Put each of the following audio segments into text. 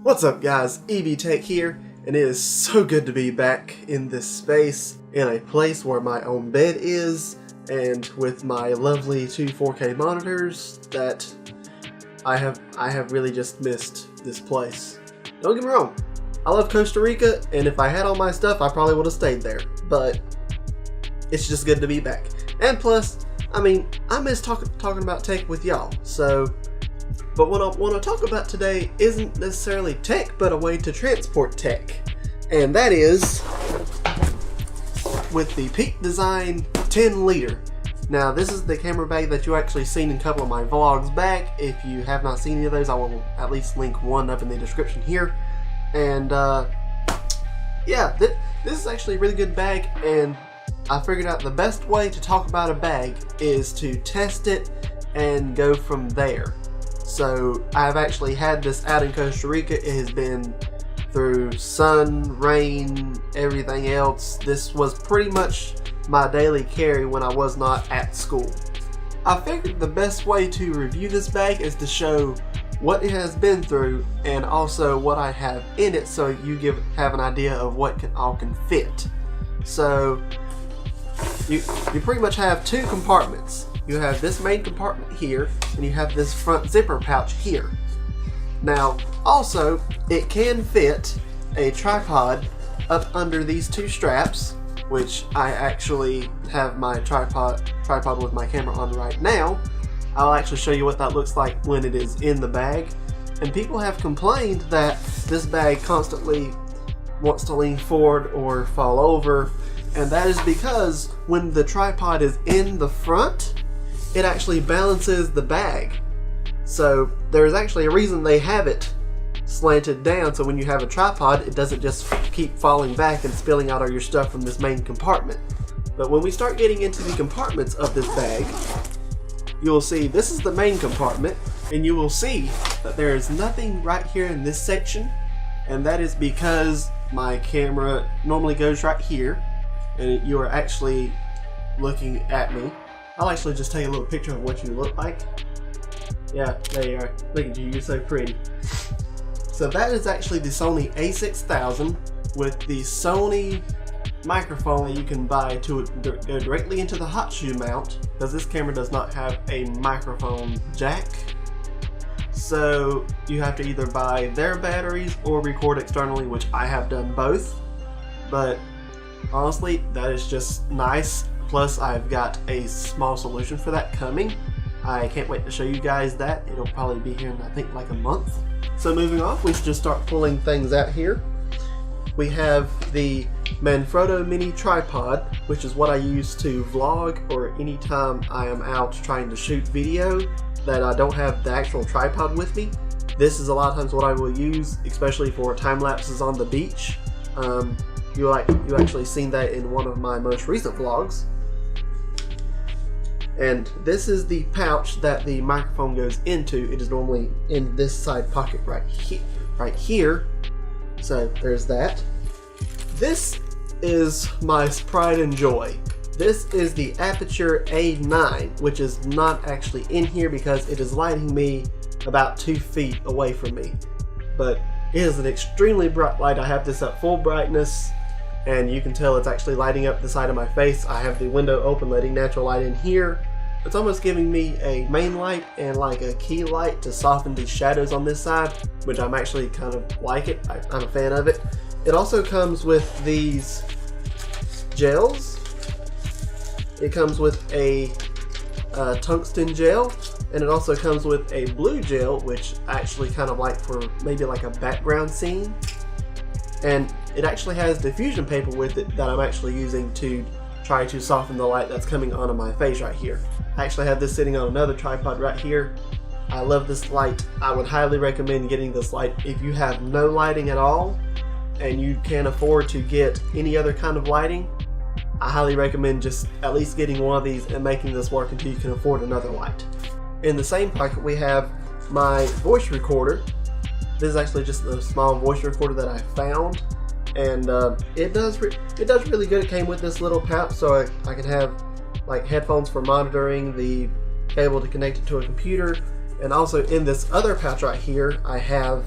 What's up guys, EVTech here, and it is so good to be back in this space, in a place where my own bed is, and with my lovely two 4K monitors that I have really just missed this place. Don't get me wrong, I love Costa Rica, and if I had all my stuff I probably would have stayed there, but it's just good to be back. And plus, I mean, I miss talking about tech with y'all, so... But what I want to talk about today isn't necessarily tech, but a way to transport tech. And that is with the Peak Design 10 liter. Now this is the camera bag that you actually seen in a couple of my vlogs back. If you have not seen any of those, I will at least link one up in the description here. And yeah, this is actually a really good bag, and I figured out the best way to talk about a bag is to test it and go from there. So I've actually had this out in Costa Rica. It has been through sun, rain, everything else. This was pretty much my daily carry when I was not at school. I figured the best way to review this bag is to show what it has been through and also what I have in it, so you have an idea of what all can fit. So you pretty much have two compartments. You have this main compartment here, and you have this front zipper pouch here. Now, also, it can fit a tripod up under these two straps, which I actually have my tripod with my camera on right now. I'll actually show you what that looks like when it is in the bag. And people have complained that this bag constantly wants to lean forward or fall over, and that is because when the tripod is in the front, it actually balances the bag. So there's actually a reason they have it slanted down, so when you have a tripod it doesn't just keep falling back and spilling out all your stuff from this main compartment. But when we start getting into the compartments of this bag, you'll see this is the main compartment, and you will see that there is nothing right here in this section, and that is because my camera normally goes right here and you are actually looking at me. I'll actually just take a little picture of what you look like. Yeah, there you are. Look at you, you're so pretty. So that is actually the Sony a6000 with the Sony microphone that you can buy to go directly into the hot shoe mount, because this camera does not have a microphone jack. So you have to either buy their batteries or record externally, which I have done both. But honestly, that is just nice. Plus, I've got a small solution for that coming. I can't wait to show you guys that. It'll probably be here in, I think, like a month. So moving on, we should just start pulling things out here. We have the Manfrotto Mini Tripod, which is what I use to vlog, or anytime I am out trying to shoot video that I don't have the actual tripod with me. This is a lot of times what I will use, especially for time lapses on the beach. You actually seen that in one of my most recent vlogs. And this is the pouch that the microphone goes into. It is normally in this side pocket right here. So there's that. This is my pride and joy. This is the Aputure A9, which is not actually in here because it is lighting me about 2 feet away from me. But it is an extremely bright light. I have this at full brightness, and you can tell it's actually lighting up the side of my face. I have the window open, letting natural light in here. It's almost giving me a main light and like a key light to soften the shadows on this side, which I'm actually kind of like it. I'm a fan of it. It also comes with these gels. It comes with a tungsten gel, and it also comes with a blue gel, which I actually kind of like for maybe like a background scene. And it actually has diffusion paper with it that I'm actually using to try to soften the light that's coming onto my face right here. I actually have this sitting on another tripod right here. I love this light. I would highly recommend getting this light if you have no lighting at all and you can't afford to get any other kind of lighting. I highly recommend just at least getting one of these and making this work until you can afford another light. In the same pocket we have my voice recorder. This is actually just a small voice recorder that I found, and it does really good. It came with this little pouch, so I can have like headphones for monitoring, the cable to connect it to a computer, and also in this other pouch right here I have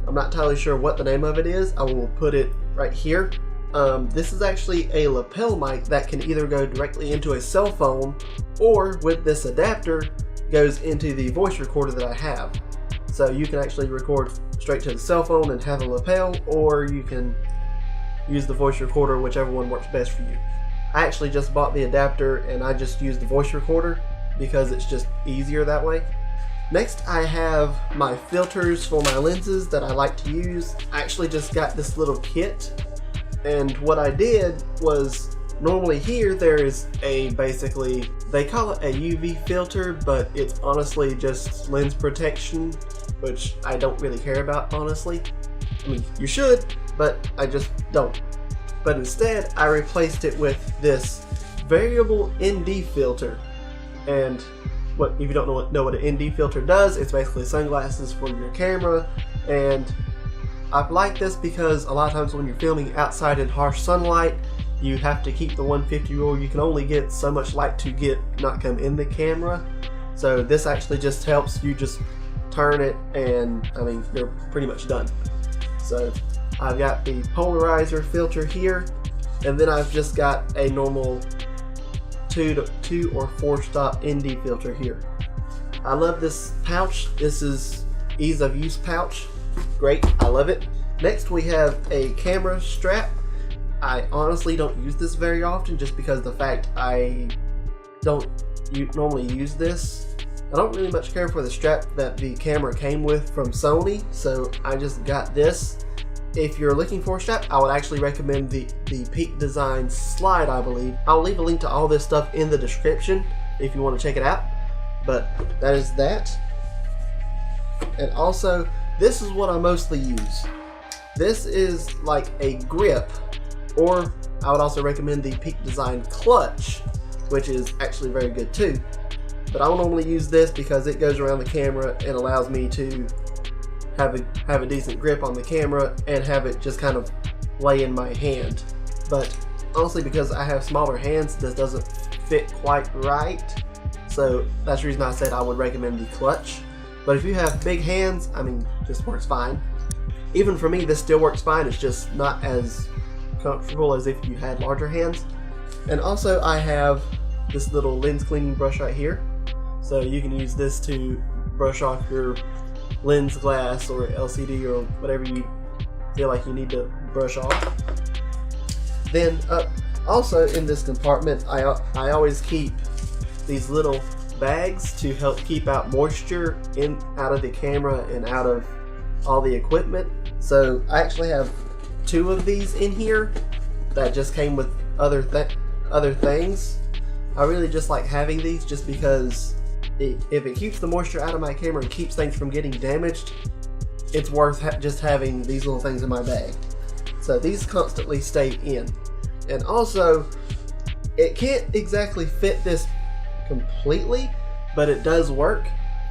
I'm not entirely sure what the name of it is. I will put it right here. This is actually a lapel mic that can either go directly into a cell phone, or with this adapter goes into the voice recorder that I have. So you can actually record straight to the cell phone and have a lapel, or you can use the voice recorder, whichever one works best for you. I actually just bought the adapter and I just use the voice recorder because it's just easier that way. Next, I have my filters for my lenses that I like to use. I actually just got this little kit, and what I did was, normally here there is a, basically, they call it a UV filter, but it's honestly just lens protection, which I don't really care about, honestly. I mean, you should, but I just don't. But instead, I replaced it with this variable ND filter. And what, if you don't know what an ND filter does, it's basically sunglasses for your camera. And I like this because a lot of times when you're filming outside in harsh sunlight, you have to keep the 150 rule. You can only get so much light to not come in the camera. So this actually just helps you just turn it, and I mean, you're pretty much done. So I've got the polarizer filter here, and then I've just got a normal 2 or 4 stop ND filter here. I love this pouch. This is ease of use pouch. Great, I love it. Next we have a camera strap. I honestly don't use this very often just because of the fact I don't normally use this. I don't really much care for the strap that the camera came with from Sony, so I just got this. If you're looking for a strap, I would actually recommend the Peak Design Slide, I believe. I'll leave a link to all this stuff in the description if you want to check it out. But that is that. And also, this is what I mostly use. This is like a grip, or I would also recommend the Peak Design Clutch, which is actually very good too. But I will normally use this because it goes around the camera and allows me to have a decent grip on the camera and have it just kind of lay in my hand. But honestly, because I have smaller hands, this doesn't fit quite right. So that's the reason I said I would recommend the clutch. But if you have big hands, I mean, this works fine. Even for me, this still works fine. It's just not as comfortable as if you had larger hands. And also I have this little lens cleaning brush right here. So you can use this to brush off your lens glass or LCD or whatever you feel like you need to brush off. Then also in this compartment, I always keep these little bags to help keep out moisture out of the camera and out of all the equipment. So I actually have 2 of these in here that just came with other things. I really just like having these just because if it keeps the moisture out of my camera and keeps things from getting damaged, it's worth just having these little things in my bag. So these constantly stay in. And also, it can't exactly fit this completely, but it does work.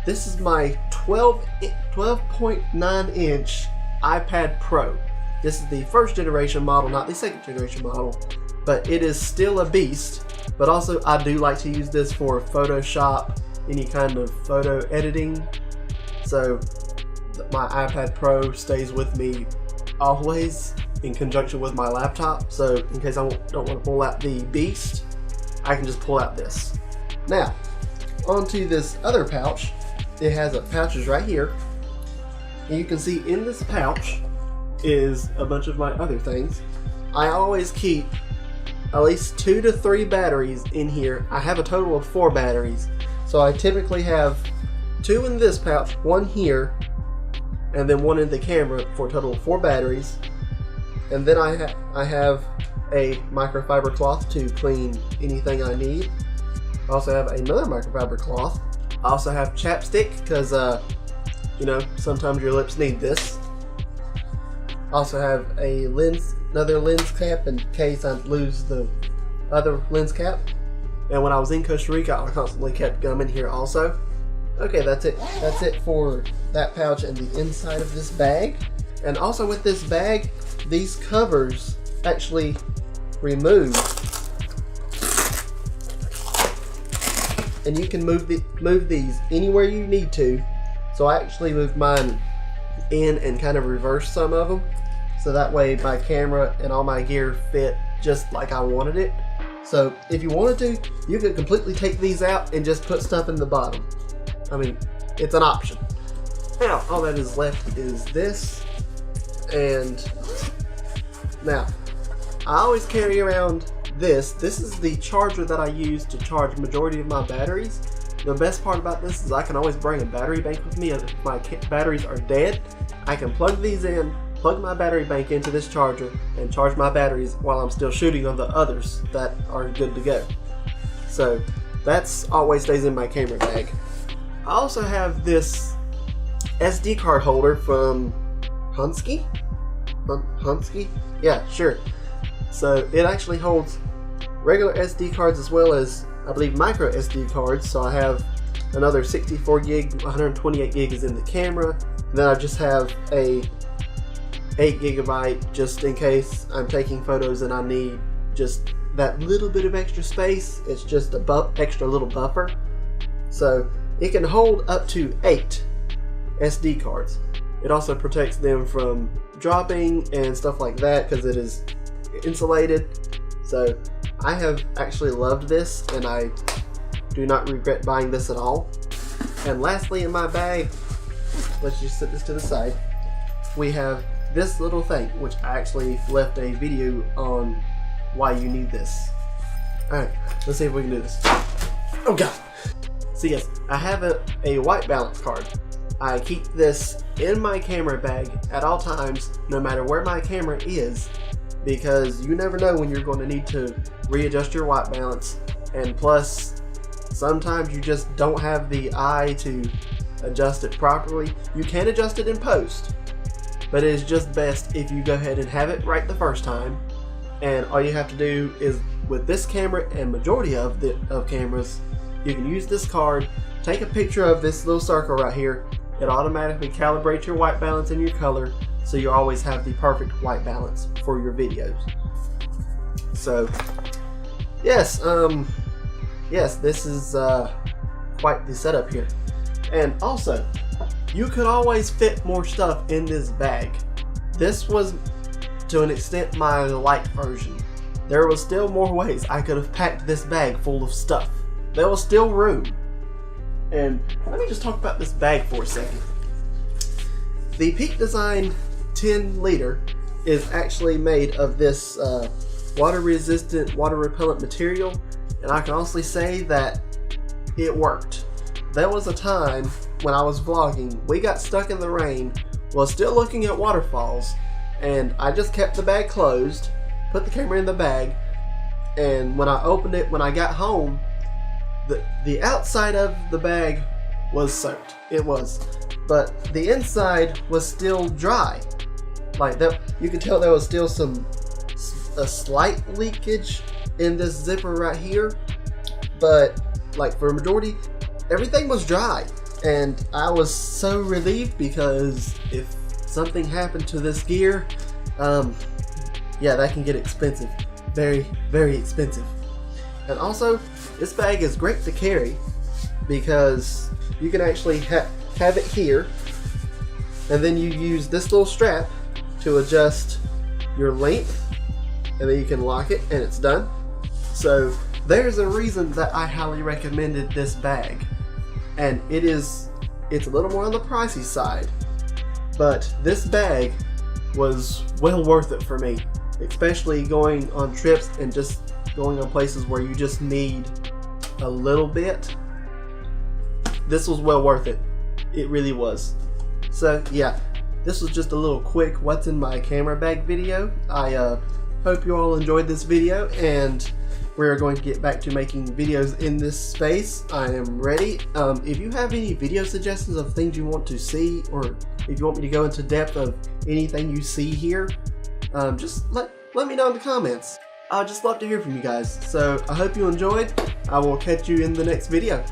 This is my 12.9 inch iPad Pro. This is the first generation model, not the second generation model, but it is still a beast. But also, I do like to use this for Photoshop, any kind of photo editing. So my iPad Pro stays with me always in conjunction with my laptop. So in case I don't want to pull out the beast, I can just pull out this. Now, onto this other pouch. It has pouches right here. And you can see in this pouch is a bunch of my other things. I always keep at least 2 to 3 batteries in here. I have a total of 4 batteries. So I typically have 2 in this pouch, 1 here, and then 1 in the camera for a total of 4 batteries. And then I have a microfiber cloth to clean anything I need. I also have another microfiber cloth. I also have chapstick because, you know, sometimes your lips need this. I also have another lens cap in case I lose the other lens cap. And when I was in Costa Rica, I constantly kept gum in here also. Okay, that's it. That's it for that pouch and the inside of this bag. And also with this bag, these covers actually remove. And you can move these anywhere you need to. So I actually moved mine in and kind of reverse some of them. So that way my camera and all my gear fit just like I wanted it. So if you wanted to, you could completely take these out and just put stuff in the bottom. I mean, it's an option. Now, all that is left is this. And now, I always carry around this. This is the charger that I use to charge majority of my batteries. The best part about this is I can always bring a battery bank with me. If my batteries are dead, I can plug these in, plug my battery bank into this charger, and charge my batteries while I'm still shooting on the others that are good to go. So that's always stays in my camera bag. I also have this SD card holder from Husky? Husky? Yeah, sure. So it actually holds regular SD cards as well as, I believe, micro SD cards. So I have another 64 gig, 128 gig is in the camera. Then I just have a 8 gigabyte just in case I'm taking photos and I need just that little bit of extra space. It's just a extra little buffer. So it can hold up to 8 SD cards. It also protects them from dropping and stuff like that because it is insulated. So I have actually loved this and I do not regret buying this at all. And lastly in my bag, let's just set this to the side, we have this little thing, which I actually left a video on why you need this. Alright, let's see if we can do this. Oh god! So yes, I have a white balance card. I keep this in my camera bag at all times, no matter where my camera is, because you never know when you're going to need to readjust your white balance, and plus sometimes you just don't have the eye to adjust it properly. You can adjust it in post, but it is just best if you go ahead and have it right the first time. And all you have to do is, with this camera and majority of cameras, you can use this card, take a picture of this little circle right here. It automatically calibrates your white balance and your color, so you always have the perfect white balance for your videos. So yes, yes, this is quite the setup here. And also, you could always fit more stuff in this bag. This was, to an extent, my light version. There was still more ways I could have packed this bag full of stuff. There was still room. And let me just talk about this bag for a second. The Peak Design 10 liter is actually made of this water resistant, water repellent material, and I can honestly say that it worked. There was a time when I was vlogging, we got stuck in the rain while still looking at waterfalls, and I just kept the bag closed, put the camera in the bag, and when I opened it when I got home, the outside of the bag was soaked. It was. But the inside was still dry. Like that, you could tell there was still a slight leakage in this zipper right here. But like for a majority, everything was dry. And I was so relieved because if something happened to this gear, yeah, that can get expensive. Very, very expensive. And also, this bag is great to carry because you can actually have it here, and then you use this little strap to adjust your length, and then you can lock it and it's done. So there's a reason that I highly recommended this bag, and it's a little more on the pricey side, but this bag was well worth it for me, especially going on trips and just going on places where you just need a little bit. This was well worth it. It really was. So yeah, this was just a little quick what's in my camera bag video. I hope you all enjoyed this video, and we're going to get back to making videos in this space. I am ready. If you have any video suggestions of things you want to see, or if you want me to go into depth of anything you see here, just let me know in the comments. I'd just love to hear from you guys. So I hope you enjoyed. I will catch you in the next video.